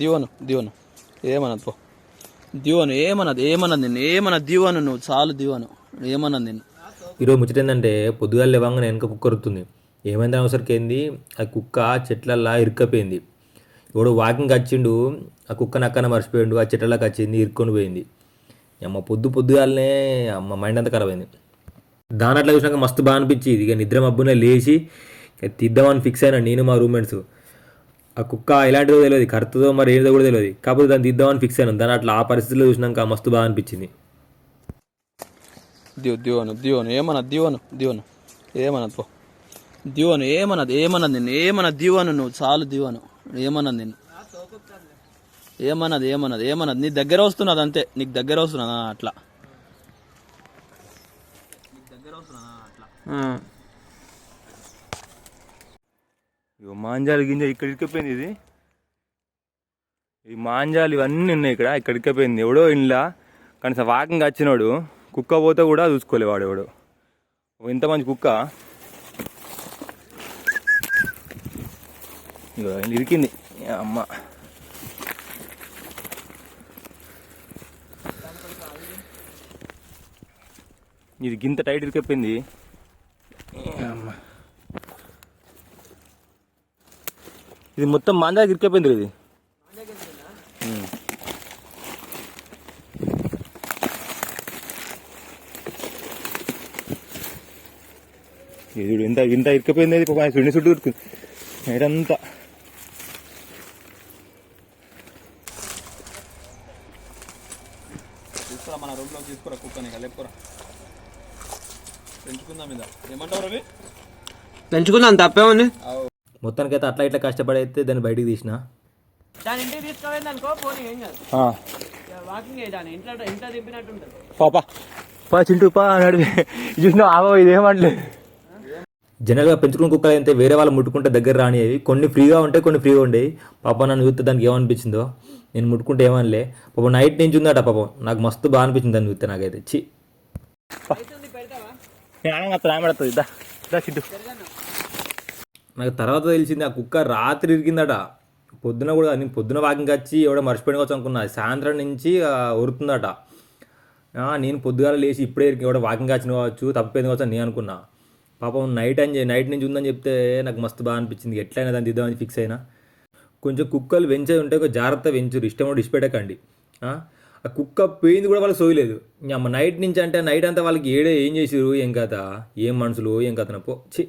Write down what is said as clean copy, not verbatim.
దీవను దీవను ఏమన్నది పో దీవను ఏమన్నది నిన్ను ఏమన్నది దీవను నువ్వు చాలు దీవను ఏమన్నది నిన్ను. ఈరోజు ముచ్చట ఏంటంటే పొద్దుగాల లేవంగానే వెనక కుక్క వరుతుంది. ఏమైంది అవసరికి ఏంది, ఆ కుక్క చెట్లల్లా ఇరుక్కపోయింది. ఎవడో వాకింగ్ వచ్చిండు, ఆ కుక్కను అక్కన మర్చిపోయిండు, ఆ చెట్లలోకి వచ్చింది ఇరుక్కొని పోయింది. అమ్మ పొద్దుగాలనే అమ్మ మైండ్ అంతా ఖరాబ్ అయింది. దాని అట్లా చూసినాక మస్తు బాగా అనిపించింది. ఇక నిద్ర మబ్బునే లేచి తీద్దామని ఫిక్స్ అయినా నేను మా రూమ్మేట్స్. ఆ కుక్క ఎలాంటిదో తెలియదు, కరుతుందో మరి ఏదో కూడా తెలియదు, కాకపోతే దాన్ని తీద్దామని ఫిక్స్ అయినాం. దాని అట్లా ఆ పరిస్థితిలో చూసినాక మస్తు బాగా అనిపించింది. దీవను దీవను ఏమన్నది దీవను ఏమన్నది పో దీవను ఏమన్నది నిన్ను ఏమన్నది దీవను నువ్వు చాలు దీవను ఏమన్నది నిన్ను ఏమన్నది నీ దగ్గర వస్తున్నది అంతే, నీకు దగ్గర వస్తున్నదా అట్లా మాంజాలు గింజ ఇక్కడ ఇరికపోయింది. ఇది ఈ మాంజాలు ఇవన్నీ ఉన్నాయి ఇక్కడ ఇరికపోయింది. ఎవడో ఇంట్లో కనీసం వాకింగ్ వచ్చినోడు కుక్క పోతే కూడా చూసుకోలేవాడు ఎవడు. ఇంత మంచి కుక్క ఇరికింది అమ్మ. ఇది గింత టైట్ ఇరికపోయింది అమ్మ. ఇది మొత్తం మాంజాకి ఇరికపోయింది. ఇది ఇంత ఇంత ఇరికపోయింది. అది సుండి చుట్టూ ఇరుకుంది నైటంతా. తీసుకురా మన రూమ్లో తీసుకురా కుక్కని లేపురా పెంచుకుందాం. మీద ఏమంటావు రవి? పెంచుకుందాం తప్పే ఉంది. మొత్తానికైతే అట్లా ఇట్లా కష్టపడైతే దాన్ని బయటికి తీసిన. దాని ఇంటికి తీసుకుపోయింది అనుకో, పోనీ ఏం కాదు, వాకింగ్ దాని ఇంట్లో దింపినట్టు ఉంటుంది. పా చింటూ పా అన్నాడు. చూసినా ఆవో ఇదేమంటలేదు. జనరల్గా పెంచుకున్న కుక్కలు అయితే వేరే వాళ్ళు ముట్టుకుంటే దగ్గర రానివి, కొన్ని ఫ్రీగా ఉంటాయి, కొన్ని ఫ్రీగా ఉండేవి. పాప నన్ను చూస్తే దానికి ఏమనిపించిందో, నేను ముట్టుకుంటే ఏమనిలే. పాపం నైట్ నుంచి ఉందట పాపం. నాకు మస్తు బాగా అనిపించింది దాన్ని చూస్తే. నాకైతే నాకు తర్వాత తెలిసింది ఆ కుక్క రాత్రి ఇరికిందట. పొద్దున కూడా నేను పొద్దున వాకింగ్ వచ్చి ఎవడో మర్చిపోయినవచ్చు అనుకున్నా. సాయంత్రం నుంచి ఉరుతుందట. నేను పొద్దుగాల లేచి ఇప్పుడే ఎవడో వాకింగ్ వచ్చిన కావచ్చు, తప్పిపోయింది కావచ్చు అని నేను అనుకున్నా. పాపం నైట్ నుంచి ఉందని చెప్తే నాకు మస్తు బాగా అనిపించింది. ఎట్లయినా దాన్ని దిద్దామని ఫిక్స్ అయినా. కొంచెం కుక్కలు వెంచేది ఉంటే ఒక జాగ్రత్త వెంచురు, ఇష్టం కూడా ఇష్టపెట్టకండి. ఆ కుక్క పోయింది కూడా వాళ్ళకి సోయలేదు. అమ్మ నైట్ నుంచి అంటే నైట్ అంతా వాళ్ళకి ఏం చేసిరు ఏం కథ, ఏం మనుషులు ఏం కథ పో చి.